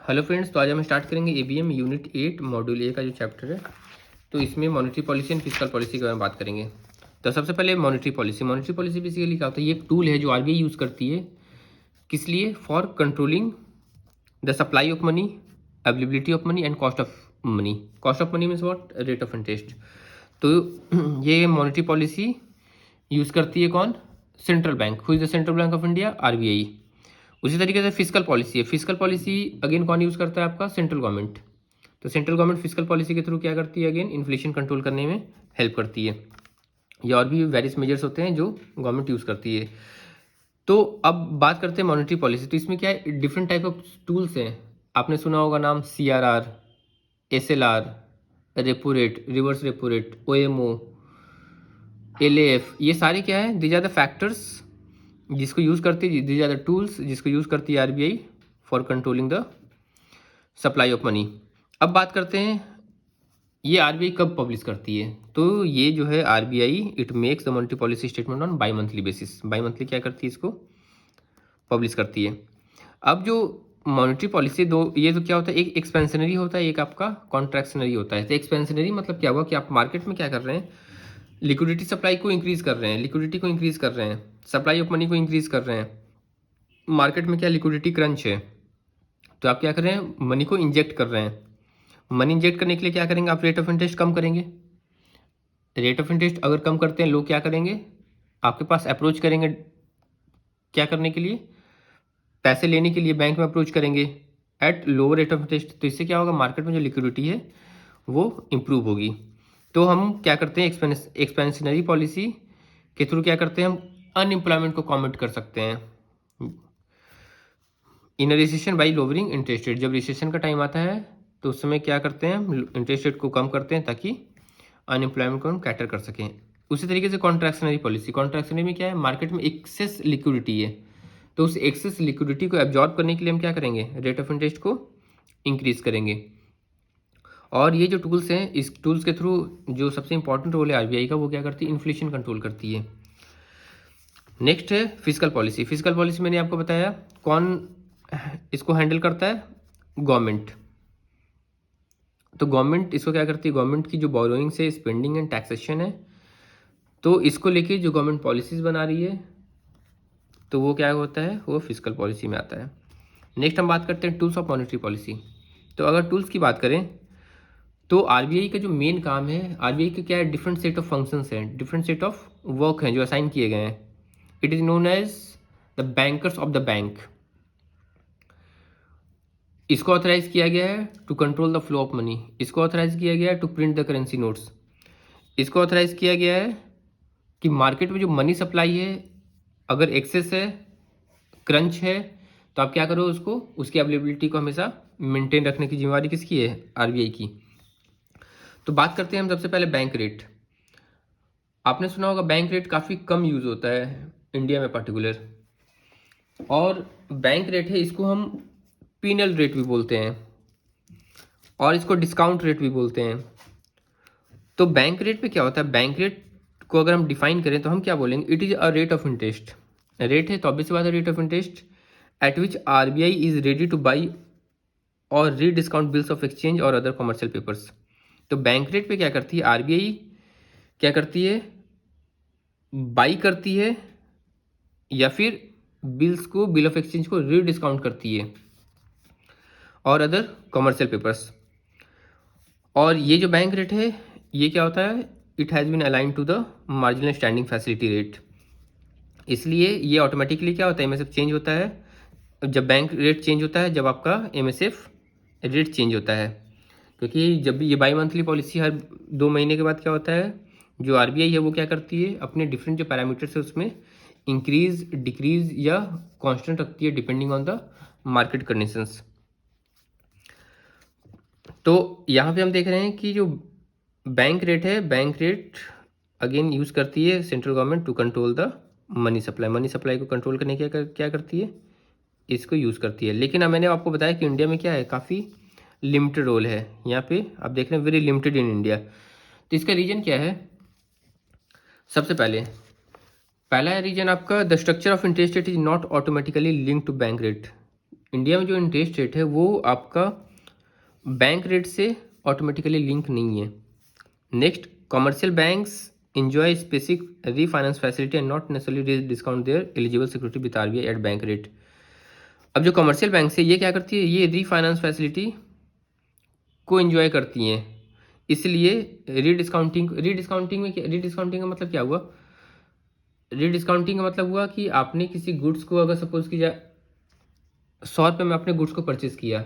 Hello friends, तो आज हम स्टार्ट करेंगे एबीएम यूनिट 8 मॉड्यूल ए का जो चैप्टर है। तो इसमें monetary policy and fiscal policy के बारे में बात करेंगे। तो सबसे पहले मॉनेटरी पॉलिसी बेसिकली क्या होता है, ये एक टूल है जो आरबीआई यूज़ करती है। किस लिए? For controlling the supply of money, availability of money and cost of money. Cost of money means what? Rate of interest. तो ये मॉनेटरी पॉलिसी यूज़ करती है कौन? Central bank. Who is the central bank of India? RBI. उसी तरीके से physical policy है। Physical policy again कौन यूज़ करता है? आपका सेंट्रल गवर्नमेंट। तो सेंट्रल गवर्नमेंट फिजिकल पॉलिसी के थ्रू क्या करती है? अगेन इन्फ्लेशन कंट्रोल करने में हेल्प करती है। या और भी वेरियस मेजर्स होते हैं जो गवर्नमेंट यूज़ करती है। तो अब बात करते हैं मॉनेटरी पॉलिसी। तो इसमें क्या है, डिफरेंट टाइप ऑफ टूल्स हैं। आपने सुना होगा नाम CRR, SLR, repo rate, reverse repo rate, OMO, LAF। ये सारे क्या है? दीज आर द फैक्टर्स जिसको यूज़ करती है, दीज आर द टूल्स जिसको यूज़ करती है RBI for controlling the supply of money. अब बात करते हैं ये आरबीआई कब पब्लिश करती है। तो ये जो है RBI it makes the monetary policy statement on by monthly basis. By monthly क्या करती है? इसको पब्लिश करती है। अब जो मॉनेटरी पॉलिसी दो, ये तो क्या होता है, एक एक्सपेंशनरी होता है, एक आपका कॉन्ट्रैक्शनरी होता है। तो एक्सपेंशनरी मतलब क्या हुआ कि आप मार्केट में क्या कर रहे हैं, लिक्विडिटी सप्लाई को इंक्रीज कर रहे हैं, लिक्विडिटी को इंक्रीज कर रहे हैं, सप्लाई ऑफ मनी को इंक्रीज कर रहे हैं। मार्केट में क्या लिक्विडिटी क्रंच है, तो आप क्या कर रहे हैं? मनी को इंजेक्ट कर रहे हैं। मनी इंजेक्ट करने के लिए क्या करेंगे? आप रेट ऑफ इंटरेस्ट कम करेंगे। रेट ऑफ इंटरेस्ट अगर कम करते हैं, लोग क्या करेंगे? आपके पास अप्रोच करेंगे। क्या करने के लिए? पैसे लेने के लिए बैंक में अप्रोच करेंगे at lower rate of interest. तो इससे क्या होगा? मार्केट में जो लिक्विडिटी है वो इम्प्रूव होगी। तो हम क्या करते हैं? एक्सपेंशनरी पॉलिसी के थ्रू क्या करते हैं? हम अनएम्प्लॉयमेंट को कॉम्बैट कर सकते हैं इन recession by lowering interest rate. जब रिसेशन का टाइम आता है तो उस समय क्या करते हैं? हम इंटरेस्ट रेट को कम करते हैं ताकि अनएम्प्लॉयमेंट को हम कैटर कर सकें। उसी तरीके से कॉन्ट्रैक्शनरी पॉलिसी, कॉन्ट्रैक्शनरी में क्या है? मार्केट में एक्सेस लिक्विडिटी है, तो उस एक्सेस लिक्विडिटी को एब्जॉर्ब करने के लिए हम क्या करेंगे? रेट ऑफ इंटरेस्ट को इंक्रीज करेंगे। और ये जो टूल्स हैं, इस टूल्स के थ्रू जो सबसे इंपॉर्टेंट रोल है आरबीआई का, वो क्या करती है? इन्फ्लेशन कंट्रोल करती है। नेक्स्ट है फिजिकल पॉलिसी। फिजिकल पॉलिसी मैंने आपको बताया कौन इसको हैंडल करता है? गवर्नमेंट। तो गवर्नमेंट इसको क्या करती है? गवर्नमेंट की जो बोरोइंग से स्पेंडिंग एंड टैक्सेशन है, तो इसको लेके जो गवर्नमेंट पॉलिसीज बना रही है, तो वो क्या होता है? वो फिजिकल पॉलिसी में आता है। नेक्स्ट हम बात करते हैं टूल्स ऑफ मॉनेटरी पॉलिसी। तो अगर टूल्स की बात करें तो आरबीआई का जो मेन काम है, आरबीआई के क्या है? डिफरेंट सेट ऑफ फंक्शंस हैं, डिफरेंट सेट ऑफ वर्क हैं जो असाइन किए गए हैं। It is known as the bankers of the bank. इसको ऑथराइज किया गया है to control the flow of money. इसको ऑथराइज किया गया है to print the currency notes. इसको ऑथराइज किया गया है कि मार्केट में जो मनी सप्लाई है, अगर एक्सेस है, क्रंच है, तो आप क्या करो? उसको, उसकी अवेलेबिलिटी को हमेशा मेंटेन रखने की जिम्मेवारी किसकी है? आरबीआई की। तो बात करते हैं हम सबसे पहले बैंक रेट। आपने सुना होगा बैंक रेट काफ़ी कम यूज़ होता है इंडिया में पर्टिकुलर। और बैंक रेट है, इसको हम पीनल रेट भी बोलते हैं और इसको डिस्काउंट रेट भी बोलते हैं। तो बैंक रेट पे क्या होता है? बैंक रेट को अगर हम डिफाइन करें तो हम क्या बोलेंगे? It is a rate of interest. Rate है तो ऑब्वियस बात है, rate of interest eight which RBI is ready two by और री डिस्काउंट बिल्स ऑफ एक्सचेंज और अदर कमर्शियल पेपर्स। तो बैंक रेट पे क्या करती है आरबीआई? क्या करती है? बाई करती है या फिर बिल्स को, बिल ऑफ एक्सचेंज को री डिस्काउंट करती है और अदर कमर्शियल पेपर्स। और ये जो बैंक रेट है, ये क्या होता है? It has been align to the marginal standing facility rate. इसलिए ये ऑटोमेटिकली क्या होता है? एमएसएफ चेंज होता है जब बैंक रेट चेंज होता है, जब आपका एमएसएफ रेट चेंज होता है। क्योंकि जब भी ये बाई मंथली पॉलिसी हर 2 महीने के बाद क्या होता है, जो आरबीआई है वो क्या करती है? अपने डिफरेंट जो पैरामीटर्स है उसमें इंक्रीज, डिक्रीज या कांस्टेंट रखती है depending on the market conditions. तो यहाँ पे हम देख रहे हैं कि जो बैंक रेट है, बैंक रेट अगेन यूज़ करती है central government to control the money supply. Money supply को कंट्रोल करने क्या करती है? इसको यूज़ करती है। लेकिन अब मैंने आपको बताया कि इंडिया में क्या है, काफ़ी लिमिटेड रोल है। यहाँ पे आप देख रहे हैं वेरी लिमिटेड इन इंडिया। तो इसका रीज़न क्या है? सबसे पहला रीजन आपका, the structure of interest rate is not automatically link to bank rate. India में जो इंटरेस्ट रेट है वो आपका बैंक रेट से ऑटोमेटिकली लिंक नहीं है। Next, commercial banks enjoy specific refinance facility and not necessarily discount their eligible security with RBI at bank rate। अब जो कमर्शियल बैंक है ये क्या करती है, ये रीफाइनेंस फैसिलिटी को एंजॉय करती हैं, इसलिए रीडिस्काउंटिंग में रीडिस्काउंटिंग का मतलब क्या हुआ, रीडिस्काउंटिंग का मतलब हुआ कि आपने किसी गुड्स को अगर सपोज की जाए 100 रुपये में आपने गुड्स को परचेज किया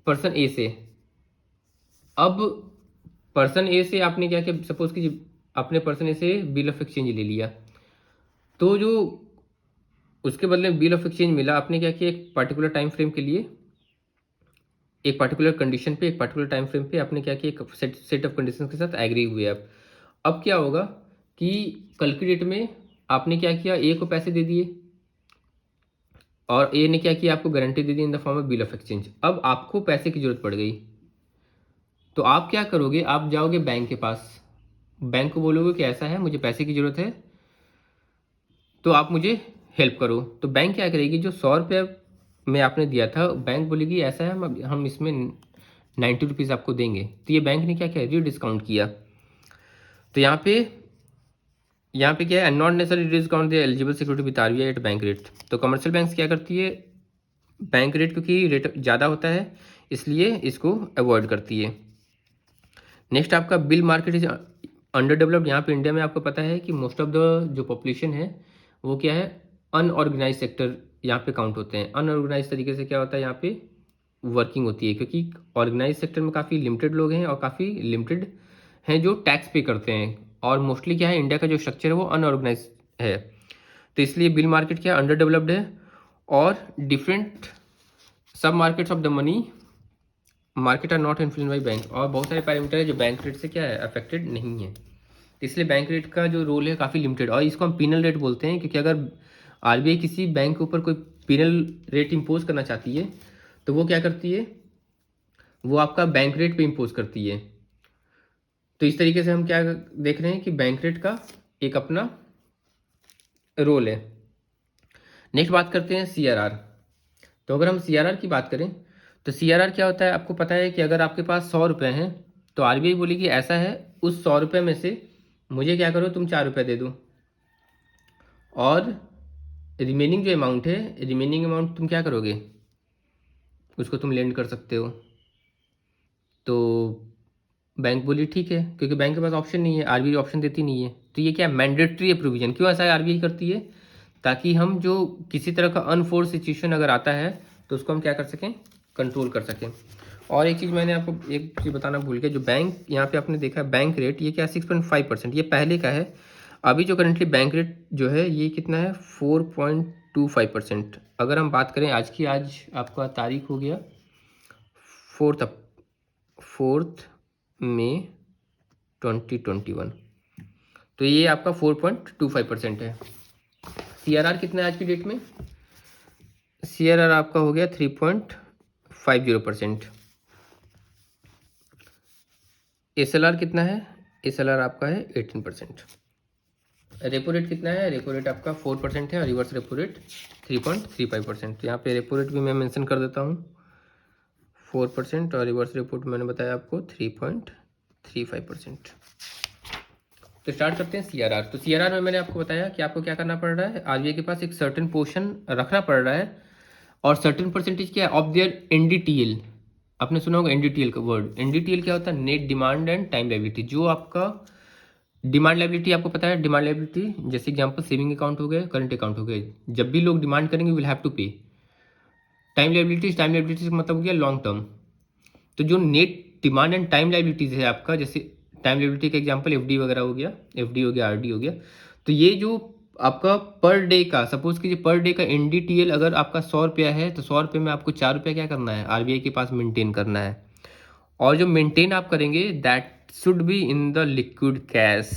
पर्सन ए से, अब पर्सन ए से आपने क्या किया, सपोज कि आपने पर्सन ए से बिल ऑफ एक्सचेंज ले लिया, तो जो उसके बदले बिल ऑफ एक्सचेंज मिला, आपने क्या किया, एक पर्टिकुलर टाइम फ्रेम के लिए, एक पर्टिकुलर कंडीशन पे, एक पर्टिकुलर टाइम फ्रेम पे आपने क्या किया, एक सेट ऑफ कंडीशन के साथ एग्री हुए आप। अब क्या होगा कि कल की डेट में आपने क्या किया, ए को पैसे दे दिए और ए ने क्या किया, आपको guarantee they the in the form of bill of exchange. अब आपको पैसे की जरूरत पड़ गई, तो आप क्या करोगे, आप जाओगे बैंक के पास, बैंक को बोलोगे कि ऐसा है मुझे पैसे की ज़रूरत है तो आप मुझे हेल्प करो। तो बैंक क्या करेगी, जो 100 रुपये में आपने दिया था, बैंक बोलेगी ऐसा है हम इसमें 90 रुपीज़ आपको देंगे। तो ये बैंक ने क्या किया, री डिस्काउंट किया। तो यहाँ पे क्या है, not necessary discount the eligible security with RBI at bank rate. तो कमर्शियल बैंक्स क्या करती है, बैंक रेट क्योंकि रेट ज़्यादा होता है इसलिए इसको अवॉइड करती है। नेक्स्ट आपका bill market is under developed. यहाँ पे इंडिया में आपको पता है कि मोस्ट ऑफ द जो पॉपुलेशन है वो क्या है, अनऑर्गेनाइज सेक्टर यहाँ पे काउंट होते हैं। अनऑर्गेनाइज तरीके से क्या होता है, यहाँ पे वर्किंग होती है, क्योंकि ऑर्गेनाइज सेक्टर में काफ़ी लिमिटेड लोग हैं और काफ़ी लिमिटेड हैं जो टैक्स पे करते हैं, और मोस्टली क्या है, इंडिया का जो स्ट्रक्चर है वो अनऑर्गेनाइज है, तो इसलिए बिल मार्केट क्या अंडर डेवलप्ड है। और different sub markets of the money market are not influence by bank, और बहुत सारे पैरामीटर है जो बैंक रेट से क्या है अफेक्टेड नहीं है, तो इसलिए बैंक रेट का जो रोल है काफ़ी लिमिटेड, और इसको हम पीनल रेट बोलते हैं, क्योंकि अगर आरबीआई किसी बैंक के ऊपर कोई पीनल रेट इम्पोज करना चाहती है तो वो क्या करती है, वो आपका बैंक रेट पे इम्पोज करती है। तो इस तरीके से हम क्या देख रहे हैं कि बैंक रेट का एक अपना रोल है। नेक्स्ट बात करते हैं सीआरआर। तो अगर हम सीआरआर की बात करें तो सीआरआर क्या होता है, आपको पता है कि अगर आपके पास 100 रुपये हैं तो आरबीआई बोलेगी ऐसा है, उस 100 रुपये में से मुझे क्या करो, तुम 4 रुपये दे दो, और रिमेनिंग जो अमाउंट है, रिमेनिंग अमाउंट तुम क्या करोगे, उसको तुम लेंड कर सकते हो। तो बैंक बोली ठीक है, क्योंकि बैंक के पास ऑप्शन नहीं है, आरबीआई ऑप्शन देती नहीं है, तो ये क्या मैंडेटरी है प्रोविजन। क्यों ऐसा आरबीआई करती है, ताकि हम जो किसी तरह का अनफोर्स सिचुएशन अगर आता है तो उसको हम क्या कर सकें, कंट्रोल कर सकें। और एक चीज़ मैंने आपको एक चीज़ बताना भूल गया, जो बैंक यहाँ पे आपने देखा है बैंक रेट, ये क्या 6.5%, ये पहले का है। अभी जो करंटली बैंक रेट जो है ये कितना है, 4.25%। अगर हम बात करें आज की, आज आपका तारीख हो गया 4 मई 2021, तो ये आपका 4.25% है। सीआरआर कितना है आज की डेट में, सीआरआर आपका हो गया 3.50%। एसएलआर कितना है, एसएलआर आपका है 18%। रेपो रेट कितना है, रेपो रेट आपका 4% है, और रिवर्स रेपो रेट 3.35%। यहाँ पे रेपो रेट भी मैं मेंशन कर देता हूँ 4%, और रिवर्स रेपो रेट मैंने बताया आपको 3.35%। तो स्टार्ट करते हैं सीआरआर। तो सीआरआर में मैंने आपको बताया कि आपको क्या करना पड़ रहा है, आरबीआई के पास एक सर्टेन पोर्शन रखना पड़ रहा है, और सर्टेन परसेंटेज क्या है ऑफ देयर एनडीटीएल। आपने सुना होगा एनडीटीएल का वर्ड, एनडीटीएल क्या होता है, net demand and time liability. जो आपका डिमांड लायबिलिटी आपको पता है, डिमांड लायबिलिटी जैसे एग्जांपल सेविंग अकाउंट हो गए, करंट अकाउंट हो गए, जब भी लोग डिमांड करेंगे विल हैव टू पे। टाइम लायबिलिटीज का मतलब हो गया लॉन्ग टर्म। तो जो net demand and time liabilities है आपका, जैसे टाइम लायबिलिटी का एग्जांपल एफडी वगैरह हो गया, एफडी हो गया, आरडी हो गया, तो ये जो आपका पर डे का, सपोज कीजिए पर डे का एनडीटीएल अगर आपका 100 रुपया है, तो 100 रुपये में आपको 4 रुपया क्या करना है, आरबीआई के पास मेंटेन करना है। और जो मेंटेन आप करेंगे that should be in the liquid cash.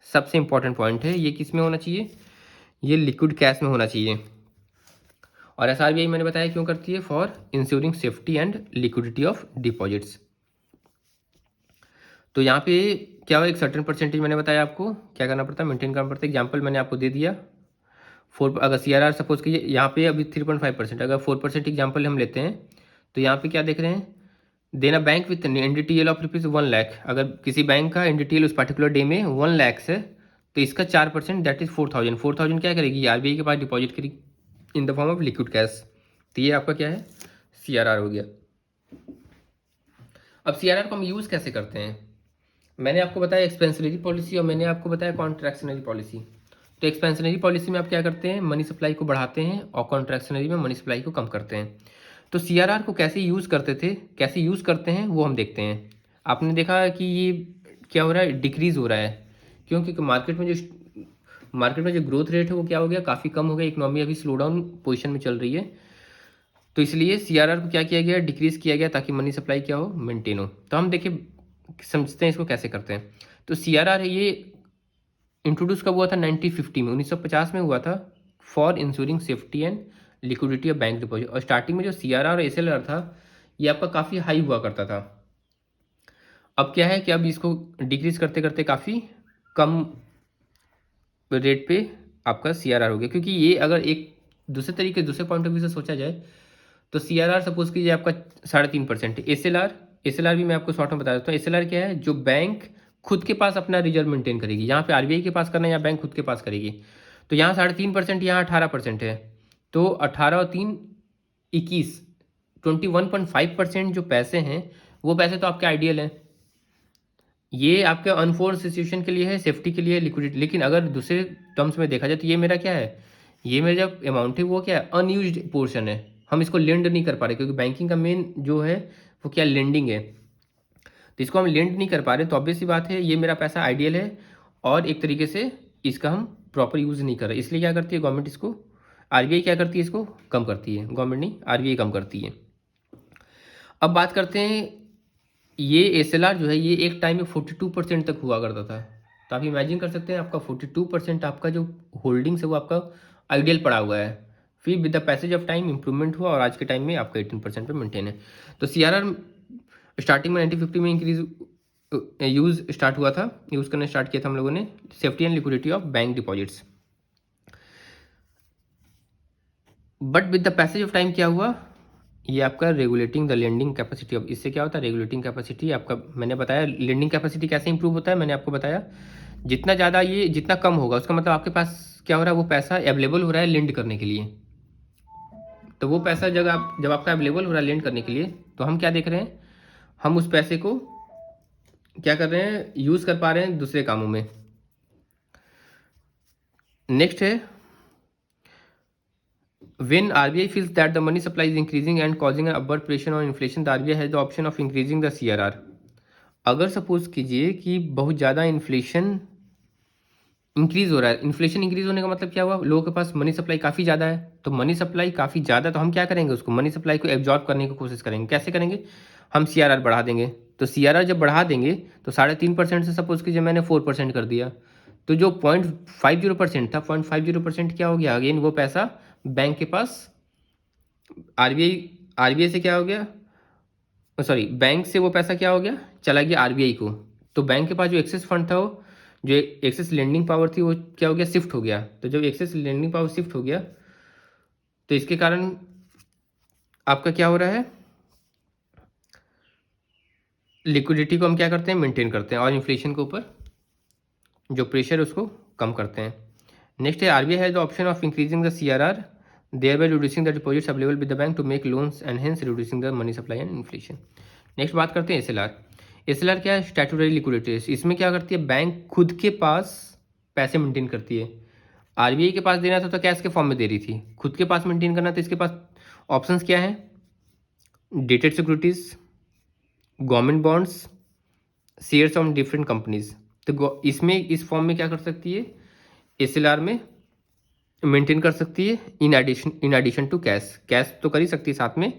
सबसे इंपॉर्टेंट पॉइंट है, ये किस में होना चाहिए, ये लिक्विड कैश में होना चाहिए। और एसआरबीआई मैंने बताया क्यों करती है, for ensuring safety and liquidity of deposits. तो यहाँ पे क्या हो, एक सर्टेन परसेंटेज मैंने बताया आपको क्या करना पड़ता है, मेंटेन करना पड़ता है। एग्जाम्पल मैंने आपको दे दिया अगर CRR सपोज कीजिए यहाँ पे अभी 3.5%, अगर 4% एग्जाम्पल हम लेते हैं तो यहाँ पे क्या देख रहे हैं, देना बैंक विथ NDTL ऑफ ₹1,00,000, अगर किसी बैंक का NDTL उस पर्टिकुलर डे में 1,00,000 है तो इसका 4% दैट इज 4,000 क्या करेगी, RBI के पास डिपॉजिट करेगी in the form of liquid cash. तो ये आपका क्या है, CRR हो गया। अब CRR को हम यूज़ कैसे करते हैं, मैंने आपको बताया एक्सपेंशनरी पॉलिसी और मैंने आपको बताया कॉन्ट्रैक्शनरी पॉलिसी। तो एक्सपेंशनरी पॉलिसी में आप क्या करते हैं, मनी सप्लाई को बढ़ाते हैं और कॉन्ट्रैक्शनरी में मनी सप्लाई को कम करते हैं। तो CRR को कैसे यूज़ करते थे, कैसे यूज़ करते हैं वो हम देखते हैं। आपने देखा कि ये क्या हो रहा है, डिक्रीज़ हो रहा है, क्योंकि मार्केट में जो ग्रोथ रेट है वो क्या हो गया, काफ़ी कम हो गया, इकोनॉमी अभी स्लो डाउन पोजिशन में चल रही है। तो इसलिए CRR को क्या किया गया, डिक्रीज़ किया गया ताकि मनी सप्लाई क्या हो, मेंटेन हो। तो हम देखिए समझते हैं इसको कैसे करते हैं। तो CRR है ये इंट्रोड्यूस कब हुआ था, 1950 में, 1950 में हुआ था, for ensuring safety and liquidity of bank deposit. और स्टार्टिंग में जो CRR और SLR था ये आपका काफ़ी हाई हुआ करता था। अब क्या है कि अब इसको डिक्रीज करते करते काफ़ी कम रेट पे आपका CRR हो गया, क्योंकि ये अगर एक दूसरे पॉइंट ऑफ व्यू से सोचा जाए तो CRR सपोज कीजिए आपका 3.5% है। एस एल आर भी मैं आपको शॉर्ट में बता देता हूँ। SLR क्या है, जो बैंक खुद के पास अपना रिजर्व मेंटेन करेगी, यहाँ पे RBI के पास करना है या बैंक खुद के पास करेगी। तो यहाँ 3.5%, यहाँ 18% है, तो 18 और 3 21, 21.5% जो पैसे हैं वो पैसे तो आपके आइडियल हैं, ये आपके अनफोर्स सिचुएशन के लिए है, सेफ्टी के लिए है, लिक्विडिटी। लेकिन अगर दूसरे टर्म्स में देखा जाए तो ये मेरा क्या है, ये मेरा जब अमाउंट है वो क्या है, अनयूज्ड पोर्शन है, हम इसको लेंड नहीं कर पा रहे, क्योंकि बैंकिंग का मेन जो है वो क्या, लेंडिंग है। तो इसको हम लेंड नहीं कर पा रहे, तो ऑब्वियस सी बात है ये मेरा पैसा आइडियल है और एक तरीके से इसका हम प्रॉपर यूज़ नहीं कर रहे। इसलिए क्या करती है गवर्नमेंट, इसको RBI क्या करती है, इसको कम करती है, गवर्नमेंट नहीं RBI कम करती है। अब बात करते हैं, ये SLR जो है ये एक टाइम में 42% तक हुआ करता था। तो आप इमेजिन कर सकते हैं आपका 42% आपका जो होल्डिंग्स है वो आपका आइडियल पड़ा हुआ है, फिर with the passage of time improvement हुआ और आज के टाइम में आपका 18% पे मेंटेन है। तो CRR स्टार्टिंग में 1950 में इंक्रीज यूज़ स्टार्ट हुआ था, यूज़ करना स्टार्ट किया था हम लोगों ने, safety and liquidity of bank deposits. But with the passage of time क्या हुआ, ये आपका रेगुलेटिंग द लेंडिंग कैपेसिटी। अब इससे क्या होता है, रेगुलेटिंग कैपेसिटी आपका, मैंने बताया लेंडिंग कैपेसिटी कैसे इंप्रूव होता है, मैंने आपको बताया जितना ज़्यादा ये जितना कम होगा उसका मतलब आपके पास क्या हो रहा है, वो पैसा अवेलेबल हो रहा है लेंड करने के लिए। तो वो पैसा जब आपका अवेलेबल हो रहा है लेंड करने के लिए, तो हम क्या देख रहे हैं, हम उस पैसे को क्या कर रहे हैं, यूज़ कर पा रहे हैं दूसरे कामों में। नेक्स्ट है, when RBI feels that the money supply is increasing and causing an upward pressure on inflation, the RBI has the option of increasing the CRR। अगर सपोज कीजिए कि बहुत ज़्यादा इन्फ्लेशन इंक्रीज हो रहा है, इन्फ्लेशन इंक्रीज होने का मतलब क्या हुआ, लोगों के पास मनी सप्लाई काफ़ी ज़्यादा है, तो मनी सप्लाई काफ़ी ज़्यादा, तो हम क्या करेंगे, उसको मनी सप्लाई को एब्जॉर्ब करने की कोशिश करेंगे। कैसे करेंगे, हम CRR बढ़ा देंगे। तो CRR जब बढ़ा देंगे तो 3.5% से सपोज कीजिए मैंने 4% कर दिया, तो जो 0.50% था, 0.50% क्या हो गया, अगेन वो पैसा बैंक के पास, RBI से क्या हो गया, सॉरी बैंक से वो पैसा क्या हो गया, चला गया RBI को। तो बैंक के पास जो एक्सेस फंड था, वो जो एक्सेस लेंडिंग पावर थी वो क्या हो गया, शिफ्ट हो गया। तो जब एक्सेस लेंडिंग पावर शिफ्ट हो गया तो इसके कारण आपका क्या हो रहा है, लिक्विडिटी को हम क्या करते हैं, मेंटेन करते हैं और इन्फ्लेशन के ऊपर जो प्रेशर है उसको कम करते हैं। नेक्स्ट है, RBI has the option of increasing the CRR thereby reducing the deposits available with the bank to make loans and hence reducing the money supply and inflation। Next बात करते हैं SLR क्या है, स्टैट्यूटरी लिक्विडिटी। इसमें क्या करती है, bank खुद के पास पैसे मेंटेन करती है। RBI के पास देना था तो कैश के फॉर्म में दे रही थी, खुद के पास मेंटेन करना तो इसके पास ऑप्शंस क्या है, dated securities, government bonds, shares on different companies. तो इसमें इस फॉर्म में क्या कर सकती है, SLR में मेंटेन कर सकती है इन एडिशन टू कैश तो कर ही सकती है, साथ में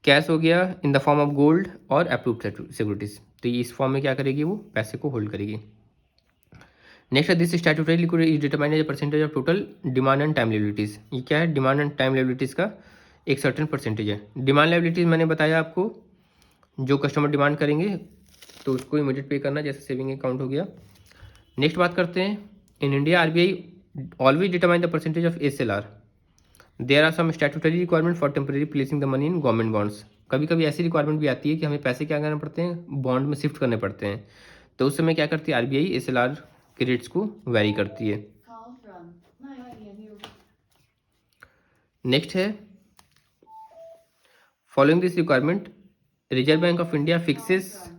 कैश हो गया in the form of gold और अप्रूव्ड सिक्योरिटीज। तो इस फॉर्म में क्या करेगी, वो पैसे को होल्ड करेगी। Next, this statutory liquidity is determined as percentage of total demand and time liabilities. ये क्या है, डिमांड एंड टाइम लायबिलिटीज का एक सर्टेन परसेंटेज है। डिमांड लायबिलिटीज मैंने बताया आपको, जो कस्टमर डिमांड करेंगे तो उसको इमीडिएट पे करना, जैसे सेविंग अकाउंट हो गया। नेक्स्ट बात करते हैं, in India RBI always determine the percentage of SLR। There are some statutory requirement for temporary placing the money in government bonds. कभी कभी ऐसी रिक्वायरमेंट भी आती है कि हमें पैसे क्या करने पड़ते हैं, बॉन्ड में शिफ्ट करने पड़ते हैं, तो उस समय क्या करती है RBI SLR के रेट्स को वेरी करती है। नेक्स्ट है, following this requirement reserve bank of India fixes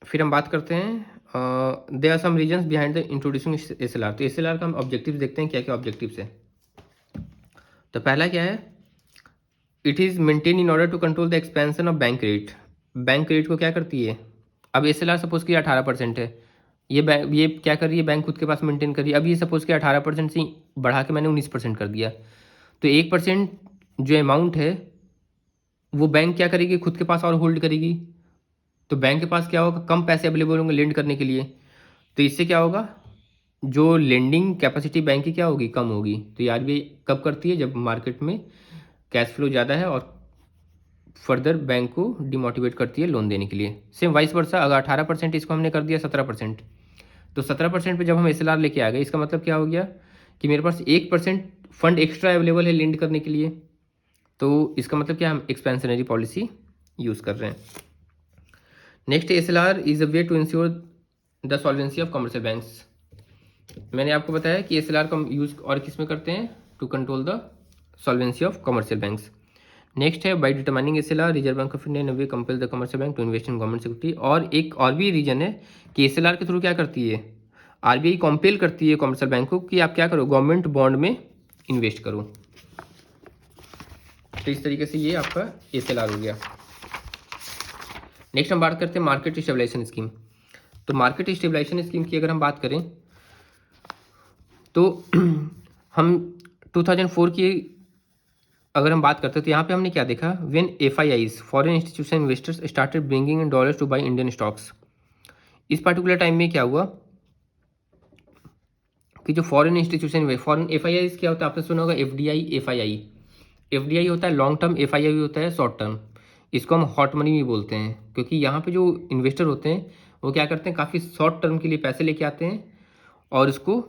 फिर हम बात करते हैं there are some reasons behind the introducing SLR। तो SLR का हम ऑब्जेक्टिव्स देखते हैं, क्या क्या ऑब्जेक्टिव्स है। तो पहला क्या है, it is maintain in order to control the expansion of bank rate. Bank rate को क्या करती है, अब SLR सपोज कि 18% है, ये क्या कर रही है, बैंक खुद के पास मेंटेन कर रही है। अब ये सपोज कि 18% से बढ़ा के मैंने 19% कर दिया, तो 1% जो अमाउंट है वो बैंक क्या करेगी, खुद के पास और होल्ड करेगी। तो बैंक के पास क्या होगा, कम पैसे अवेलेबल होंगे लेंड करने के लिए, तो इससे क्या होगा, जो लेंडिंग कैपेसिटी बैंक की क्या होगी, कम होगी। तो ये RBI कब करती है, जब मार्केट में कैश फ्लो ज़्यादा है और फर्दर बैंक को डिमोटिवेट करती है लोन देने के लिए। सेम वाइस वर्सा, अगर 18% इसको हमने कर दिया 17%, तो 17% पे जब हम SLR लेके आ गए, इसका मतलब क्या हो गया कि मेरे पास 1% फंड एक्स्ट्रा अवेलेबल है लेंड करने के लिए। तो इसका मतलब क्या, हम एक्सपेंशनरी पॉलिसी यूज़ कर रहे हैं। Next, SLR is a way to insure the solvency of commercial banks. मैंने आपको बताया कि SLR का यूज़ और किस में करते हैं, to control the solvency of commercial banks. Next है, by determining SLR Reserve bank of India in way compel the commercial bank to invest in government security. और एक और भी रीजन है कि SLR के थ्रू क्या करती है, RBI कंपेल करती है कमर्शियल बैंक को कि आप क्या करो, गवर्नमेंट बॉन्ड में इन्वेस्ट करो। तो इस तरीके से ये आपका SLR हो गया। नेक्स्ट हम बात करते हैं मार्केट स्टेबलाइजेशन स्कीम। तो मार्केट स्टेबलाइजेशन स्कीम की अगर हम बात करें तो हम 2004 की अगर हम बात करते हैं, तो यहाँ पे हमने क्या देखा, when FIIs foreign institution investors started bringing in dollars two by Indian stocks. इस पर्टिकुलर टाइम में क्या हुआ कि जो फॉरेन इंस्टीट्यूशन, फॉरेन FIIs क्या होता है, आपने सुना होगा FDI FII। FDI होता है लॉन्ग टर्म, FII होता है शॉर्ट टर्म। इसको हम हॉट मनी भी बोलते हैं, क्योंकि यहाँ पे जो इन्वेस्टर होते हैं वो क्या करते हैं, काफ़ी शॉर्ट टर्म के लिए पैसे लेके आते हैं और उसको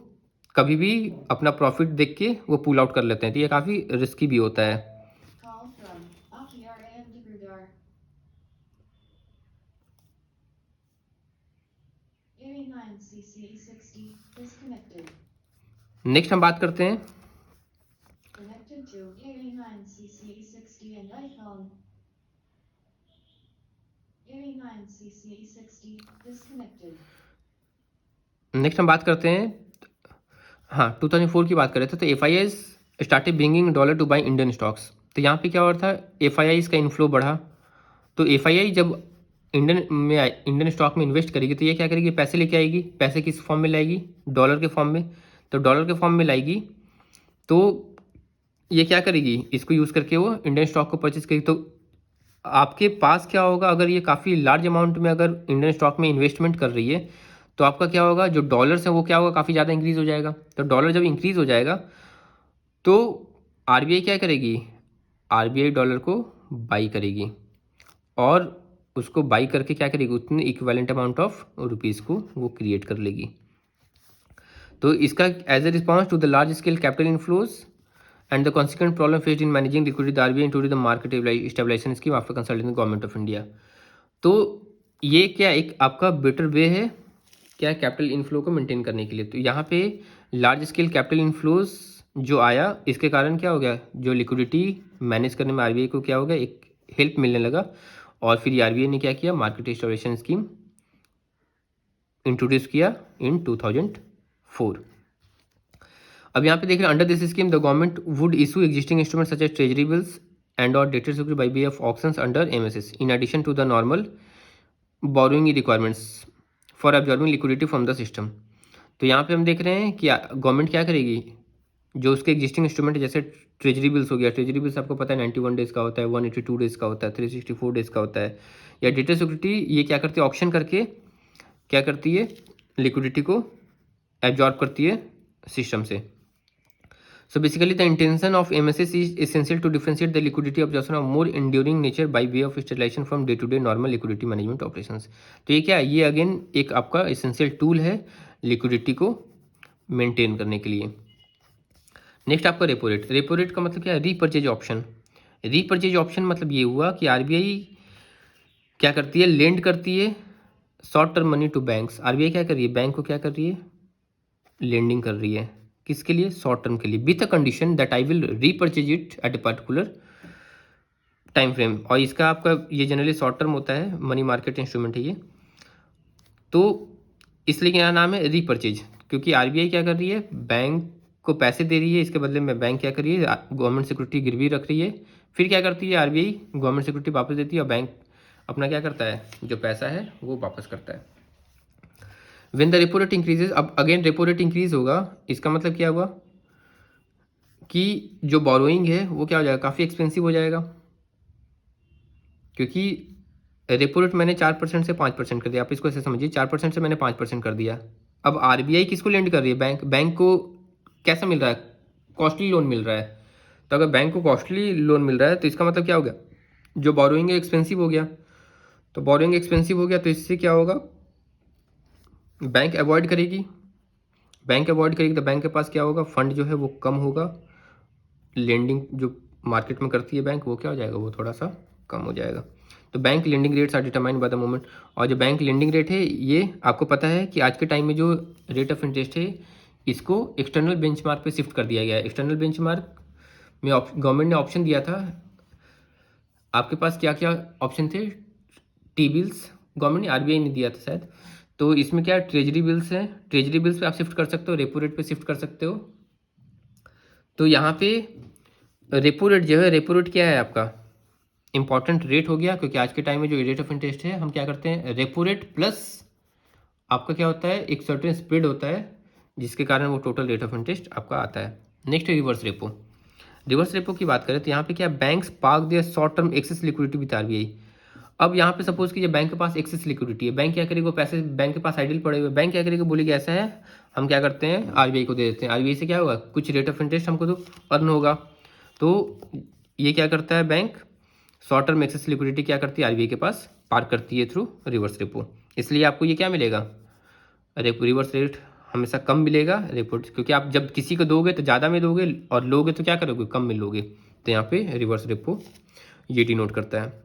कभी भी अपना प्रॉफिट देख के वो पुल आउट कर लेते हैं। तो ये काफ़ी रिस्की भी होता है। नेक्स्ट हम बात करते हैं हाँ 2004 की बात कर रहे थे। तो FIIs started bringing dollar two by Indian stocks. तो यहाँ पे क्या हो रहा था, FIIs का इनफ्लो बढ़ा। तो FII जब इंडियन स्टॉक में इन्वेस्ट करेगी तो ये क्या करेगी, पैसे लेके आएगी। पैसे किस फॉर्म में लाएगी, डॉलर के फॉर्म में। तो डॉलर के फॉर्म में लाएगी तो ये क्या करेगी, इसको यूज़ करके वो इंडियन स्टॉक को परचेज करेगी। तो आपके पास क्या होगा, अगर ये काफ़ी लार्ज अमाउंट में अगर इंडियन स्टॉक में इन्वेस्टमेंट कर रही है तो आपका क्या होगा, जो डॉलर्स है वो क्या होगा, काफ़ी ज़्यादा इंक्रीज़ हो जाएगा। तो डॉलर जब इंक्रीज़ हो जाएगा तो RBI क्या करेगी, RBI डॉलर को बाई करेगी और उसको बाई करके क्या करेगी, उतने इक्विवेलेंट अमाउंट ऑफ रुपीज़ को वो क्रिएट कर लेगी। तो इसका as a response to the large scale capital inflows and the consequent problem faced in managing liquidity, the RBI introduced the market stabilisation scheme after consulting the government of India. तो ये क्या एक आपका better way है क्या, capital inflow को maintain करने के लिए। तो यहाँ पे लार्ज स्केल कैपिटल इनफ्लोज जो आया, इसके कारण क्या हो गया, जो लिक्विडिटी मैनेज करने में RBI को क्या हो गया, एक हेल्प मिलने लगा। और फिर RBI ने क्या किया, मार्केट स्टेबलाइजेशन स्कीम इंट्रोड्यूस किया इन 2004। अब यहाँ पे देख रहे हैं, under this scheme the government would issue existing instrument such as treasury bills and और dated security by way of auctions under MSS in addition to the normal borrowing requirements for absorbing liquidity from the system. तो यहाँ पे हम देख रहे हैं कि government क्या करेगी, जो उसके एग्जिस्टिंग इंस्ट्रूमेंट जैसे ट्रेजरी बिल्स हो गया, ट्रेजरी बिल्स आपको पता है 91 डेज़ का होता है, 182 डेज़ का होता है, 364 डेज़ का होता है। या डेटेड सिक्योरिटी, ये क्या करती है, ऑक्शन करके क्या करती है, लिक्विडिटी को एब्जॉर्ब करती है सिस्टम से। So basically the intention of MSS is essential to differentiate the liquidity absorption of more enduring nature by way of sterilization from day to day normal liquidity management operations. तो ये क्या है, ये again एक आपका essential tool है liquidity को maintain करने के लिए। नेक्स्ट आपका रेपो रेट। रेपो रेट का मतलब क्या है, रीपर्चेज ऑप्शन। रीपर्चेज ऑप्शन मतलब ये हुआ कि आरबीआई क्या करती है, लेंड करती है short term money to banks. RBI क्या कर रही है, बैंक को क्या कर रही है, लेंडिंग कर रही है। किसके लिए, शॉर्ट टर्म के लिए, with a condition that I will repurchase it at a particular time frame. और इसका आपका ये जनरली शॉर्ट टर्म होता है, मनी मार्केट इंस्ट्रूमेंट है ये, तो इसलिए क्या नाम है, रीपर्चेज। क्योंकि आरबीआई क्या कर रही है, बैंक को पैसे दे रही है, इसके बदले में बैंक क्या कर रही है, गवर्नमेंट सिक्योरिटी गिरवी रख रही है, फिर क्या करती है आरबीआई, गवर्नमेंट सिक्योरिटी वापस देती है और बैंक अपना क्या करता है, जो पैसा है वो वापस करता है। When the repo rate increases, अब अगेन रेपो रेट इंक्रीज होगा, इसका मतलब क्या हुआ कि जो बोरोइंग है वो क्या हो जाएगा, काफ़ी एक्सपेंसिव हो जाएगा। क्योंकि रेपो रेट मैंने 4% से 5% कर दिया, आप इसको ऐसे समझिए, 4% से मैंने 5% कर दिया। अब आरबीआई किसको लेंड कर रही है, बैंक को कैसा मिल रहा है, कॉस्टली लोन मिल रहा है। तो अगर बैंक को कॉस्टली लोन मिल रहा है तो इसका मतलब क्या हो गया, जो बोरोइंग है एक्सपेंसिव हो गया। तो बोरोइंग एक्सपेंसिव हो गया तो इससे क्या होगा, बैंक अवॉइड करेगी। बैंक अवॉइड करेगी तो बैंक के पास क्या होगा, फंड जो है वो कम होगा। लेंडिंग जो मार्केट में करती है बैंक, वो क्या हो जाएगा, वो थोड़ा सा कम हो जाएगा। तो bank lending rates are determined by the moment. और जो बैंक लेंडिंग रेट है, ये आपको पता है कि आज के टाइम में जो रेट ऑफ इंटरेस्ट है, इसको एक्सटर्नल बेंचमार्क पे शिफ्ट कर दिया गया है। एक्सटर्नल बेंचमार्क में गवर्नमेंट ने ऑप्शन दिया था, आपके पास क्या क्या ऑप्शन थे, टी बिल्स, गवर्नमेंट ने, आरबीआई ने दिया था शायद। तो इसमें क्या ट्रेजरी बिल्स है, ट्रेजरी बिल्स पे आप शिफ्ट कर सकते हो, रेपो रेट पे शिफ्ट कर सकते हो। तो यहाँ पे रेपो रेट जो है, रेपो रेट क्या है आपका इंपॉर्टेंट रेट हो गया, क्योंकि आज के टाइम में जो रेट ऑफ इंटरेस्ट है, हम क्या करते हैं, रेपो रेट प्लस आपका क्या होता है, एक सर्टेन स्प्रेड होता है, जिसके कारण वो टोटल रेट ऑफ इंटरेस्ट आपका आता है। नेक्स्ट है रिवर्स रेपो। रिवर्स रेपो की बात करें तो यहाँ पे क्या, banks park their short term excess liquidity with RBI. अब यहाँ पे सपोज कीजिए बैंक के पास एक्सेस लिक्विडिटी है, बैंक क्या करेगा, वो पैसे बैंक के पास आइडल पड़े हुए, बैंक क्या करेगा, बोलेगी ऐसा है, हम क्या करते हैं, आरबीआई को दे देते हैं। आरबीआई से क्या होगा, कुछ रेट ऑफ इंटरेस्ट हमको तो अर्न होगा। तो ये क्या करता है, bank short term excess liquidity क्या करती है, आरबीआई के पास पार्क करती है थ्रू रिवर्स रेपो। इसलिए आपको ये क्या मिलेगा, रेपो रिवर्स रेट हमेशा कम मिलेगा रेपो, क्योंकि आप जब किसी को दोगे तो ज़्यादा में दोगे, और लोगे तो क्या करोगे, कम में लोगे। तो यहाँ पे रिवर्स रेपो ये डिनोट करता है।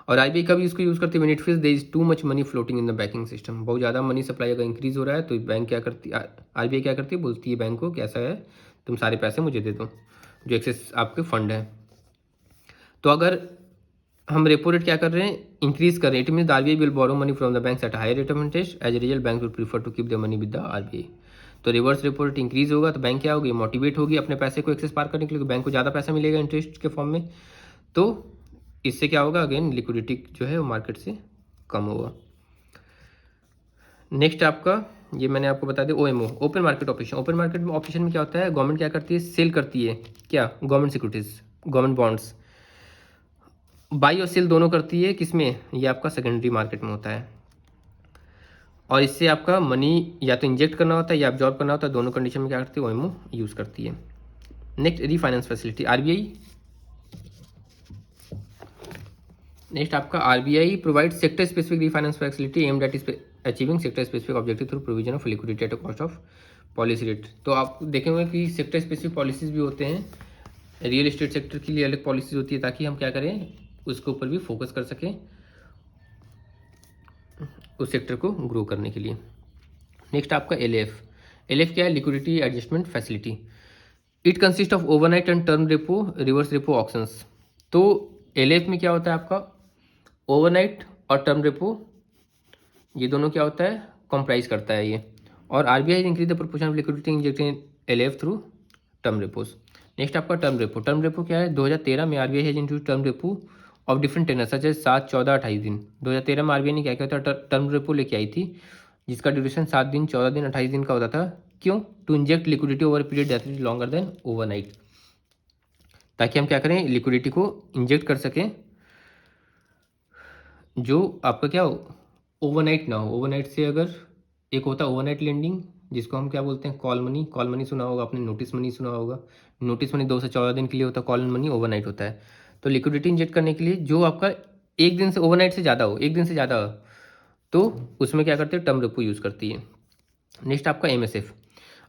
और आरबीआई कभी इसको यूज़ करती है, when it feels there is too much money floating in the banking system. बहुत ज़्यादा मनी सप्लाई अगर इंक्रीज हो रहा है तो बैंक क्या करती है, आरबीआई क्या करती है, बोलती है बैंक को कैसा है, तुम सारे पैसे मुझे दे दो, जो एक्सेस आपके फंड है। तो अगर हम रेपो रेट क्या कर रहे हैं, इंक्रीज कर रहे हैं, it mean the RBI will borrow money from the banks at high rate of interest, as a result bank will prefer to keep the money with the RBI. तो reverse repo rate increase होगा तो bank क्या होगी, motivate होगी अपने पैसे को access पार करने के लिए, बैंक को ज़्यादा पैसा मिलेगा इंटरेस्ट के फॉर्म में। तो इससे क्या होगा, अगेन लिक्विडिटी जो है वो मार्केट से कम होगा। नेक्स्ट आपका, ये मैंने आपको बता दिया, OMO, open market operation. Open market operation में क्या होता है, गवर्नमेंट क्या करती है, सेल करती है, क्या, government securities, government bonds, by और सेल दोनों करती है, किसमें, ये आपका सेकेंडरी मार्केट में होता है। और इससे आपका मनी या तो इंजेक्ट करना होता है या एब्जॉर्ब करना होता है, दोनों कंडीशन में क्या करती है, ओएमओ यूज़ करती है। Next refinance facility, RBI. Next आपका RBI provide sector specific refinance facility aimed at achieving sector specific objective through provision of liquidity at cost of policy rate. तो आप देखेंगे कि सेक्टर स्पेसिफिक पॉलिसीज भी होते हैं, रियल एस्टेट सेक्टर के लिए अलग पॉलिसीज होती है, ताकि हम क्या करें, उसके ऊपर भी फोकस कर सकें, उस सेक्टर को ग्रो करने के लिए। नेक्स्ट आपका एलएफ। एलएफ क्या है, liquidity adjustment facility. It consist of overnight and term repo, reverse repo options. तो एलएफ में क्या होता है आपका, ओवरनाइट और टर्म रेपो, ये दोनों क्या होता है, कॉम्प्राइज करता है ये। और RBI increase the proportion of liquidity injected in LF through term repos. Next आपका टर्म रेपो। टर्म रेपो क्या है, 2013 में RBI has introduced term repo of different tenor such as 7, 14, 28 दिन। 2013 में आरबीआई ने क्या किया था, टर्म रेपो लेके आई थी, जिसका ड्यूरेशन 7 दिन, 14 दिन, 28 दिन का होता था। क्यों, to inject liquidity over period that is longer than overnight, ताकि हम क्या करें, लिक्विडिटी को इंजेक्ट कर सकें जो आपका क्या हो, ओवरनाइट ना हो। ओवरनाइट से अगर एक होता है ओवरनाइट लेंडिंग, जिसको हम क्या बोलते हैं, कॉल मनी। कॉल मनी सुना होगा आपने, नोटिस मनी सुना होगा। नोटिस मनी 2 से 14 दिन के लिए होता है, कॉल मनी ओवरनाइट होता है। तो लिक्विडिटी इंजेक्ट करने के लिए जो आपका एक दिन से ओवरनाइट से ज़्यादा हो, एक दिन से ज़्यादा हो, तो उसमें क्या करते हैं, टर्म रेपो यूज़ करती है। नेक्स्ट आपका एमएसएफ।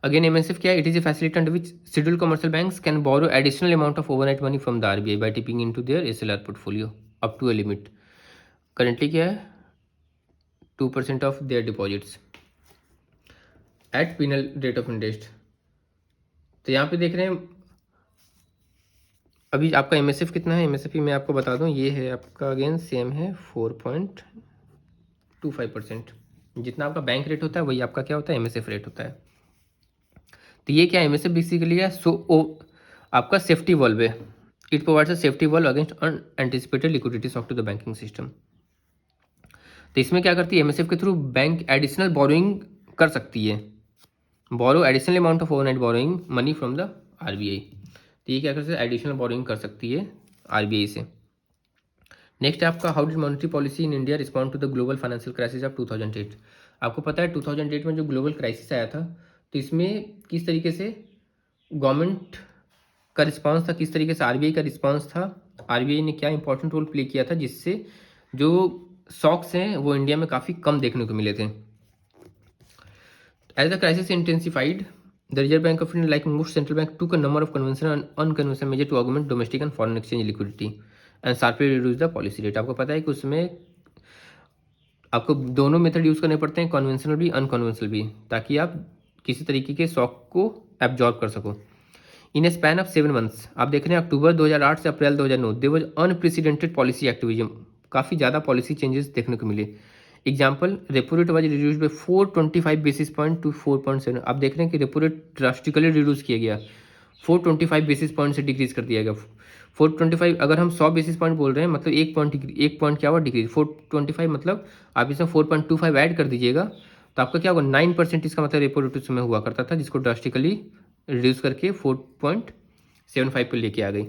अगेन एमएसएफ क्या है, it is a facility under which scheduled commercial banks can borrow additional amount of overnight money from the RBI by dipping into their SLR portfolio up to a limit. Currently क्या है, 2% of their deposits at penal rate of interest. तो यहाँ पे देख रहे हैं अभी आपका एमएसएफ कितना है। एमएसएफ मैं आपको बता दूँ, ये है आपका अगेन सेम है 4.25%। जितना आपका बैंक रेट होता है वही आपका क्या होता है, एमएसएफ रेट होता है। तो ये क्या है, एमएसएफ बेसिकली है आपका सेफ्टी वॉल्व है। It provides a safety valve against unanticipated liquidity shock to the banking system. तो इसमें क्या करती है, एमएसएफ के थ्रू बैंक एडिशनल बोरोइंग कर सकती है, borrow additional amount of overnight borrowing money from the RBI. तो ये क्या कर सकती है, एडिशनल बोरोइंग कर सकती है आरबीआई से। नेक्स्ट है आपका, how did monetary policy in India respond to the global financial crisis of 2008। आपको पता है 2008 में जो ग्लोबल क्राइसिस आया था, तो इसमें किस तरीके से गवर्नमेंट का रिस्पांस था, किस तरीके से आरबीआई का रिस्पांस था, आरबीआई ने क्या इंपॉर्टेंट रोल प्ले किया था, जिससे जो शॉक्स हैं वो इंडिया में काफ़ी कम देखने को मिले थे। As the crisis intensified, the Reserve bank of India like most central bank took a number of conventional and unconventional measure to augment domestic and foreign exchange liquidity and sharply reduce the policy rate. आपको पता है कि उसमें आपको दोनों method use करने पड़ते हैं, कन्वेंशनल भी अनकन्वेंशनल भी, ताकि आप किसी तरीके के शॉक को एब्जॉर्ब कर सको। In a span of 7 months, आप देख रहे हैं अक्टूबर 2008 से अप्रैल 2009, there was unprecedented policy activism. काफ़ी ज़्यादा पॉलिसी चेंजेस देखने को मिले। Example, repo rate was reduced by 425 basis point to 4.7। आप देख रहे हैं कि रेपो रेट ड्रास्टिकली रिड्यूस किया गया, 425 बेसिस पॉइंट से डिक्रीज कर दिया गया। 425 अगर हम 100 बेसिस पॉइंट बोल रहे हैं, मतलब एक पॉइंट क्या हुआ, डिक्रीज। 425 मतलब आप इसमें 4.25 ऐड कर दीजिएगा, तो आपका क्या होगा, 9% इसका मतलब रेपो रेट उस समय हुआ करता था, जिसको ड्रास्टिकली रिड्यूस करके 4.75 पर लेके आ गई।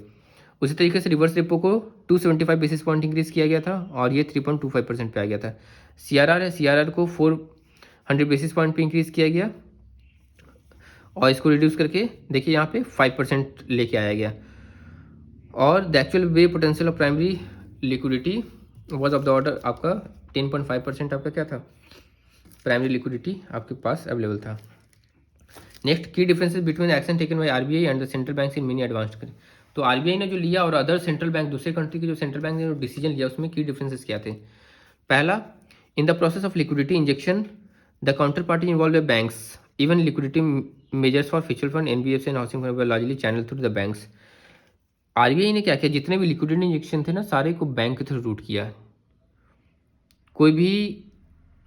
उसी तरीके से रिवर्स रेपो को 275 बेसिस पॉइंट इंक्रीज किया गया था और ये 3.25% पे आ गया था। सीआरआर है, सीआरआर को 400 बेसिस पॉइंट पे इंक्रीज किया गया और इसको रिड्यूस करके देखिए यहाँ पे 5% लेके आया गया। और the actual way potential of primary liquidity was of the order, आपका 10.5% आपका क्या था, प्राइमरी लिक्विडिटी आपके पास अवेलेबल था। नेक्स्ट, की differences between action taken by RBI and the central bank in many advanced country. तो आरबीआई ने जो लिया और अदर सेंट्रल बैंक, दूसरे कंट्री के जो सेंट्रल बैंक ने जो डिसीजन लिया, उसमें की डिफरेंसेस क्या थे। पहला, in the process of liquidity injection the counter party involve banks, even liquidity measures for mutual fund, NBFC and housing fund were largely channel through the banks. RBI ने क्या किया, जितने भी लिक्विडिटी इंजेक्शन थे ना, सारे को बैंक के थ्रू रूट किया। कोई भी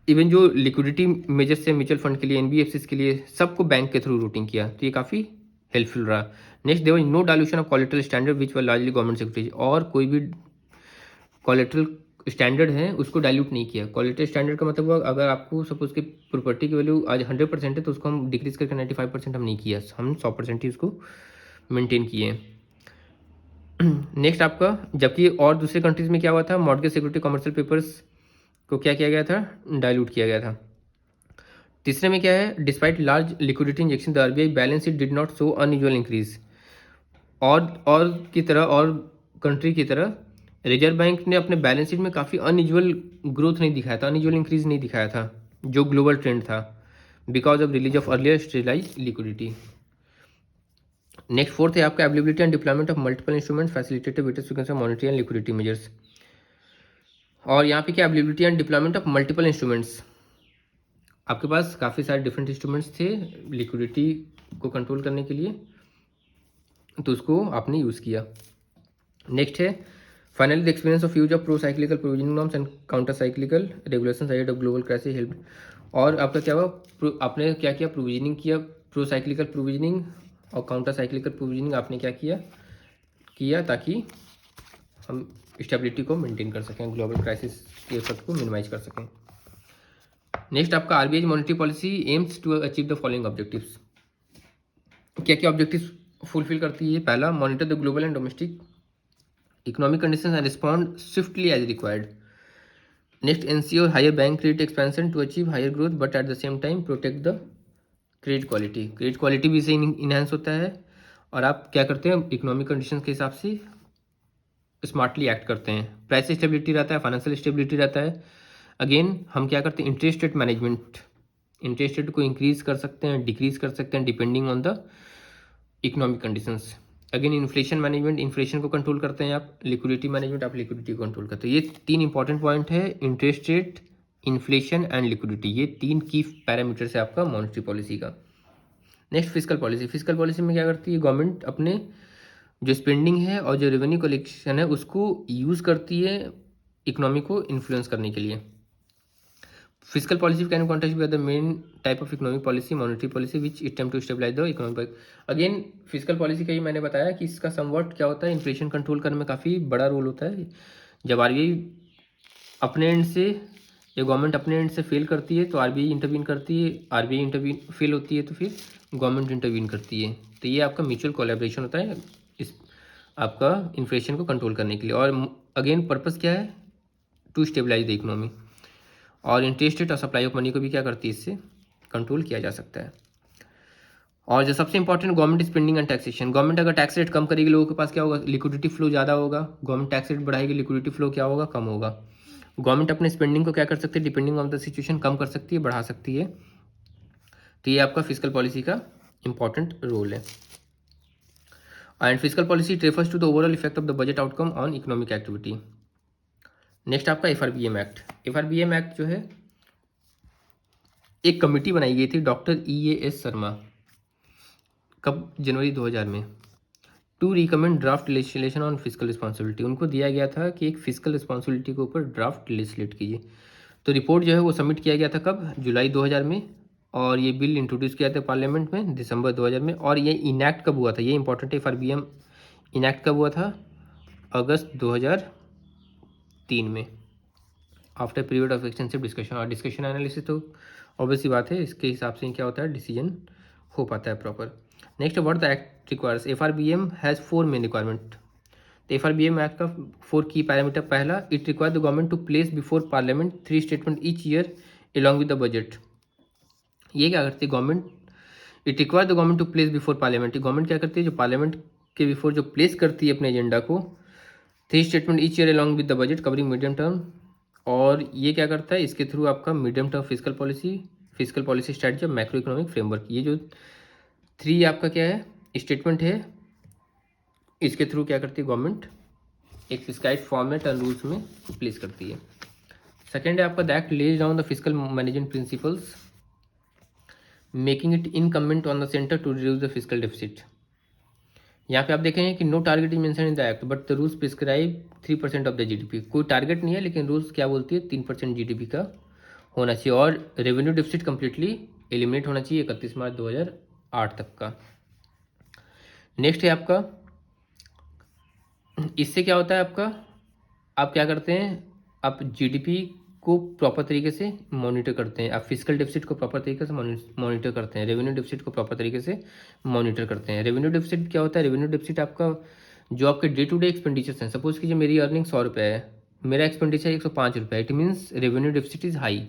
इवन जो लिक्विडिटी मेजर्स है म्यूचुअल फंड के लिए, एनबीएफसी के लिए, सबको बैंक के थ्रू रूटिंग किया, तो ये काफ़ी हेल्पफुल रहा। Next, there was no dilution of collateral standard which were largely government securities, और कोई भी कोलेटरल स्टैंडर्ड है उसको डाइल्यूट नहीं किया। कोलेटरल स्टैंडर्ड का मतलब हुआ, अगर आपको सपोज की प्रॉपर्टी की वैल्यू आज 100% है, तो उसको हम डिक्रीज करके 95% हम नहीं किया, हम 100% ही उसको मेंटेन किए। नेक्स्ट आपका, जबकि और दूसरे कंट्रीज में क्या हुआ था, मॉर्गेज सिक्योरिटी कमर्शियल पेपर्स को क्या किया गया था, डाइल्यूट किया गया था। तीसरे में क्या है, despite large liquidity injection the RBI balance sheet did not show unusual increase. और की तरह, और कंट्री की तरह रिजर्व बैंक ने अपने बैलेंस शीट में काफ़ी अनयूजुअल ग्रोथ नहीं दिखाया था, अनयूजुअल इंक्रीज नहीं दिखाया था, जो ग्लोबल ट्रेंड था, because of release of earlier stabilise liquidity. Next, fourth है आपका, availability and deployment of multiple instrument facilitated with frequency of monetary and liquidity measures. और यहाँ पे क्या, availability and deployment of multiple instruments, आपके पास काफ़ी सारे डिफरेंट इंस्ट्रूमेंट्स थे लिक्विडिटी को कंट्रोल करने के लिए, तो उसको आपने यूज़ किया। नेक्स्ट है, finally the experience of use of pro cyclical provisioning norms and counter cyclical regulations ahead of global crisis help. और आपका क्या हुआ, आपने क्या किया, प्रोविजनिंग किया, प्रो साइक्लिकल प्रोविजनिंग और काउंटर साइक्लिकल प्रोविजनिंग आपने क्या किया ताकि हम स्टेबिलिटी को मेंटेन कर सकें, ग्लोबल क्राइसिस के इफेक्ट को मिनिमाइज कर सकें। नेक्स्ट आपका, RBI monetary policy aims to achieve the following objectives. क्या क्या ऑब्जेक्टिव्स फुलफिल करती है। पहला, monitor the global and domestic economic conditions and respond swiftly as required. Next, ensure higher bank rate expansion to achieve higher growth but at the same time protect the credit quality भी इससे enhance होता है और आप क्या करते हैं economic condition के हिसाब से स्मार्टली एक्ट करते हैं। प्राइस स्टेबिलिटी रहता है, फाइनेंशियल स्टेबिलिटी रहता है। अगेन हम क्या करते हैं interest rate management, interest rate को इंक्रीज कर सकते हैं, डिक्रीज कर सकते हैं depending on the economic conditions. Again inflation management, inflation को कंट्रोल करते हैं आप। लिक्विडिटी मैनेजमेंट, आप लिक्विडिटी को कंट्रोल करते हैं। ये तीन इंपॉर्टेंट पॉइंट है, interest rate, inflation and liquidity. ये तीन की पैरामीटर्स है आपका मॉनेटरी पॉलिसी का। Next physical policy. Physical policy में क्या करती है गवर्नमेंट अपने जो स्पेंडिंग है और जो रेवेन्यू कलेक्शन है उसको यूज़ करती है इकोनॉमी को इन्फ्लुएंस करने के लिए। Physical policy can contact with the main type of economic policy monetary policy which attempt to stabilise the economic. Again physical policy का ही मैंने बताया कि इसका समवट क्या होता है, इन्फ्लेशन कंट्रोल करने में काफ़ी बड़ा रोल होता है। जब आरबीआई अपने एंड से या गवर्नमेंट अपने एंड से फेल करती है तो आरबीआई इंटरवीन करती है, आरबीआई इंटरवीन फेल होती है तो फिर गवर्नमेंट इंटरवीन करती है। तो ये आपका म्यूचुअल कोलैबोरेशन होता है इस आपका इन्फ्लेशन को कंट्रोल करने के लिए। और अगेन पर्पस क्या है, टू स्टेबलाइज द इकोनॉमी। और इंटरेस्ट रेट और सप्लाई ऑफ मनी को भी क्या करती है, इससे कंट्रोल किया जा सकता है। और जो सबसे important government spending and taxation. Government अगर टैक्स रेट कम करेगी लोगों के पास क्या होगा, लिक्विडिटी फ्लो ज़्यादा होगा। गवर्नमेंट टैक्स रेट बढ़ाएगी, लिक्विडिटी फ्लो क्या होगा, कम होगा। गवर्नमेंट अपने स्पेंडिंग को क्या कर सकती है, डिपेंडिंग ऑन द सिचुएशन कम कर सकती है, बढ़ा सकती है। तो ये आपका फिजिकल पॉलिसी का इंपॉर्टेंट रोल है। And physical policy refers to the overall effect of the budget outcome on economic activity. Next आपका एफआरबीएम एक्ट। एफआरबीएम एक्ट जो है एक कमेटी बनाई गई थी डॉक्टर EAS शर्मा, कब, जनवरी 2000 में, to recommend draft legislation on physical responsibility. उनको दिया गया था कि एक फिजिकल रिस्पॉन्सिबिलिटी के ऊपर ड्राफ्ट लेजिस्लेट कीजिए। तो रिपोर्ट जो है वो सबमिट किया गया था कब, जुलाई 2000 में। और ये बिल इंट्रोड्यूस किया था पार्लियामेंट में दिसंबर 2000 में। और ये इनैक्ट कब हुआ था, ये इंपॉर्टेंट है, एफआरबीएम इनैक्ट कब हुआ था, अगस्त 2003 में, after period of extensive discussion. और डिस्कशन एनालिसिस तो ऑब्वियस सी बात है, इसके हिसाब से क्या होता है डिसीजन हो पाता है proper. Next what the act requires. FRBM has 4 main requirement. तो एफआरबीएम एक्ट का 4 की पैरामीटर। पहला, it require the government to place before parliament 3 statement each year along with the budget. ये क्या करती है government, it require the government to place before parliament. Government क्या करती है, जो पार्लियामेंट के बिफोर जो प्लेस करती है अपने एजेंडा को, 3 statement each year along with the budget covering medium term. और ये क्या करता है, इसके थ्रू आपका medium term physical policy strategy और मैक्रो इकोनॉमिक फ्रेमवर्क, ये जो 3 आपका क्या है स्टेटमेंट है, इसके थ्रू क्या करती है गवर्नमेंट एक प्रिस्क्राइब्ड फॉर्मेट एंड रूल्स में प्लेस करती है। सेकेंड है आपका the act lays down the physical management principles making it incumbent on the centre to reduce the physical deficit. यहाँ पे आप देखेंगे कि no target is mention in the act but the rules prescribe 3% of the GDP. कोई target नहीं है लेकिन rules क्या बोलती है 3% जीडीपी का होना चाहिए। और रेवेन्यू डेफिसिट कंप्लीटली एलिमिनेट होना चाहिए 31 मार्च 2008 तक का। नेक्स्ट है आपका, इससे क्या होता है आपका, आप क्या करते हैं, आप जीडीपी को प्रॉपर तरीके से मॉनिटर करते हैं, आप फिजिकल डेफिसिट को प्रॉपर तरीके से मॉनिटर करते हैं, रेवेन्यू डेफिसिट को प्रॉपर तरीके से मॉनिटर करते हैं। रेवेन्यू डेफिसिट क्या होता है, रेवेन्यू डेफिसिट आपका जो आपके डे टू डे एक्सपेंडिचर्स हैं। सपोज कीजिए मेरी अर्निंग 100 रुपये है, मेरा एक्सपेंडिचर 105 रुपये, it means revenue deficit is high.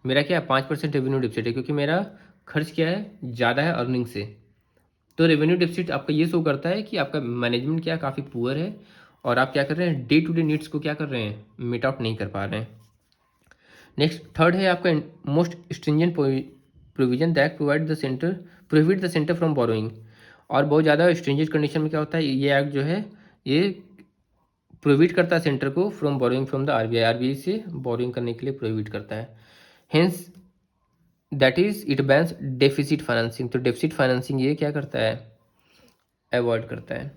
मेरा क्या है 5% रेवेन्यू डेफिसिट है, क्योंकि मेरा खर्च क्या है ज़्यादा है अर्निंग से। तो रेवेन्यू डेफिसिट आपका ये शो करता है कि आपका मैनेजमेंट क्या काफ़ी पुअर है और आप क्या कर रहे हैं डे टू डे नीड्स को क्या कर रहे हैं मीट आउट नहीं कर पा रहे हैं। नेक्स्ट थर्ड है आपका most stringent provision that prohibit the centre from borrowing. और बहुत ज़्यादा स्ट्रिंजेंट कंडीशन में क्या होता है, ये एक्ट जो है ये प्रोहिबिट करता है सेंटर को from borrowing from the RBI से बोरोइंग करने के लिए प्रोहिबिट करता है। Hence that is it bans deficit financing. तो डेफिसिट फाइनेंसिंग ये क्या करता है, अवॉइड करता है।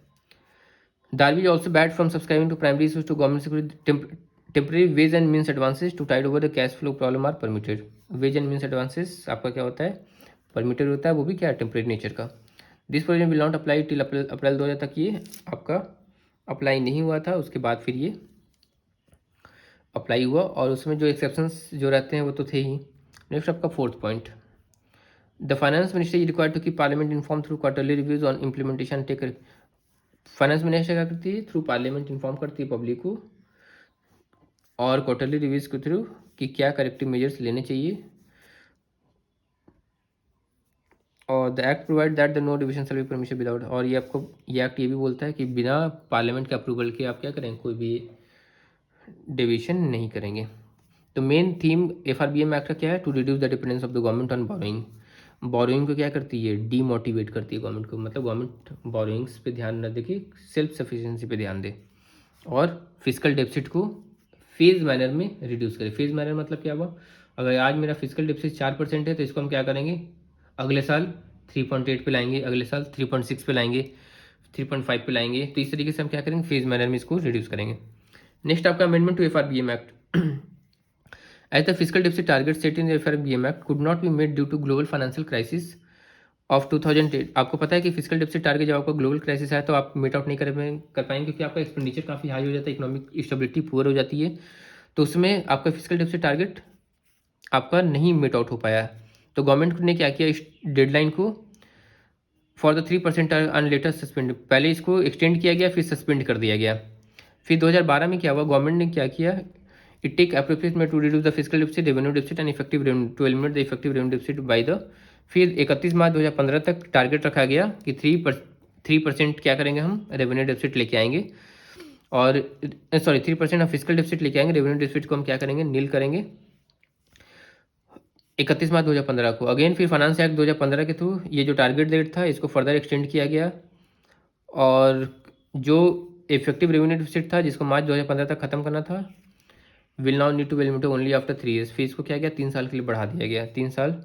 The RBI also barred from subscribing to primary issues to government security temporary ways and means advances to tide over the cash flow problem are permitted. Ways and means advances आपका क्या होता है permitted होता है, वो भी क्या है टेम्परेरी नेचर का। This provision will not apply till April 2000 तक ये आपका अप्लाई नहीं हुआ था, उसके बाद फिर ये अप्लाई हुआ और उसमें जो एक्सेप्शंस जो रहते हैं वो तो थे ही। नेक्स्ट आपका fourth point, the finance minister is required to keep parliament inform through quarterly reviews on implementation take. Finance minister क्या करती है, थ्रू पार्लियामेंट इन्फॉर्म करती है पब्लिक को और क्वार्टरली रिव्यूज के थ्रू कि क्या करेक्टिव मेजर्स लेने चाहिए और the act provide that the no division shall be permission without, और ये आपको ये एक्ट ये भी बोलता है कि बिना पार्लियामेंट के अप्रूवल के आप क्या करेंगे, कोई भी डिविजन नहीं करेंगे। तो मेन थीम FRBM एक्ट का क्या है, to reduce the dependence of the government on borrowing. Borrowing को क्या करती है, डीमोटिवेट करती है गवर्नमेंट को, मतलब गवर्नमेंट बोरोइंग्स पे ध्यान न दे के सेल्फ सफिशिएंसी पे ध्यान दे, और फिजिकल डेफिसिट को फेज मैनर में रिड्यूस करे। फेज मैनर मतलब क्या हुआ, अगर आज मेरा फिजिकल डेफिसिट 4% है तो इसको हम क्या करेंगे, अगले साल 3.8 पे लाएंगे, अगले साल 3.6 पे लाएंगे, 3.5 पे लाएंगे। तो इस तरीके से हम क्या करेंगे, फेज मैनर में इसको रिड्यूस करेंगे। नेक्स्ट आपका amendment to FRBM act. As the physical deficit target set in FRBM act could not be made due to global financial crisis of 2008। आपको पता है कि फिजिकल डेफिसिट टारगेट जब आपका ग्लोबल क्राइसिस है तो आप मीट आउट नहीं कर पाएंगे, क्योंकि आपका एक्सपेंडिचर काफ़ी हाई हो जाता है, इकोनॉमिक स्टेबिलिटी पुअर हो जाती है, तो उसमें आपका फिजिकल डेफिसिट टारगेट आपका नहीं मीट आउट हो पाया। तो गवर्नमेंट ने क्या किया, इस डेडलाइन को for the 3% on later suspend, पहले इसको एक्सटेंड किया गया फिर सस्पेंड कर दिया गया। फिर 2012 में क्या हुआ, गवर्नमेंट ने क्या किया, इट टेक एप्रोप्रिएट में to reduce the physical deficit, revenue deficit and effective revenue to eliminate the effective revenue deficit by the. फिर 31 मार्च 2015 तक टारगेट रखा गया कि 3% क्या करेंगे, हम रेवेन्यू डेफिसिट लेके आएंगे, और सॉरी 3% हम फिजिकल डेफिसिट लेके आएंगे, रेवेन्यू डेफिसिट को हम क्या करेंगे, नील करेंगे 31 मार्च 2015 को। अगेन फिर फाइनेंस एक्ट 2015 के थ्रू ये जो टारगेट डेट था इसको फर्दर एक्सटेंड किया गया, और जो इफेक्टिव रेवेन्यू डेफिसिट था जिसको मार्च 2015 तक खत्म करना था, will now need to be limited only after 3 years. फिर इसको क्या गया, 3 साल के लिए बढ़ा दिया गया, 3 साल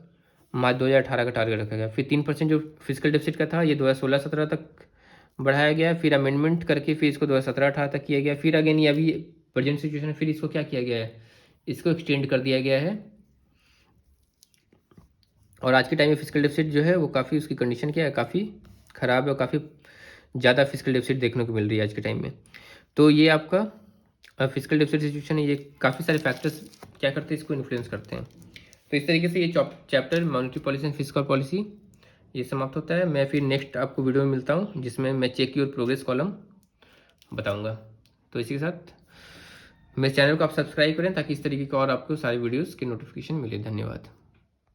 मार्च 2018 का टारगेट रखा गया। फिर 3% जो फिजिकल डेफिसिट का था ये 2016-17 तक बढ़ाया गया, फिर अमेंडमेंट करके फिर इसको 2017-18 तक किया गया। फिर अगेन ये अभी प्रेजेंट सिचुएशन में फिर इसको क्या किया गया है, इसको एक्सटेंड कर दिया गया है, और आज के टाइम में फिजिकल डेफिसिट जो है वो काफ़ी, उसकी कंडीशन क्या है, काफ़ी ख़राब है, और काफ़ी ज़्यादा फिजिकल डेफिसिट देखने को मिल रही है आज के टाइम में। तो ये आपका फिजिकल डेफिसिट सिचुएशन है, ये काफ़ी सारे फैक्टर्स क्या करते हैं, इसको इन्फ्लुएंस करते हैं। तो इस तरीके से ये chapter monetary policy and physical policy ये समाप्त होता है। मैं फिर नेक्स्ट आपको वीडियो में मिलता हूँ जिसमें मैं चेक योर प्रोग्रेस कॉलम बताऊँगा। तो इसी के साथ मेरे चैनल को आप सब्सक्राइब करें ताकि इस तरीके के और आपको सारे वीडियोज़ की नोटिफिकेशन मिले। धन्यवाद।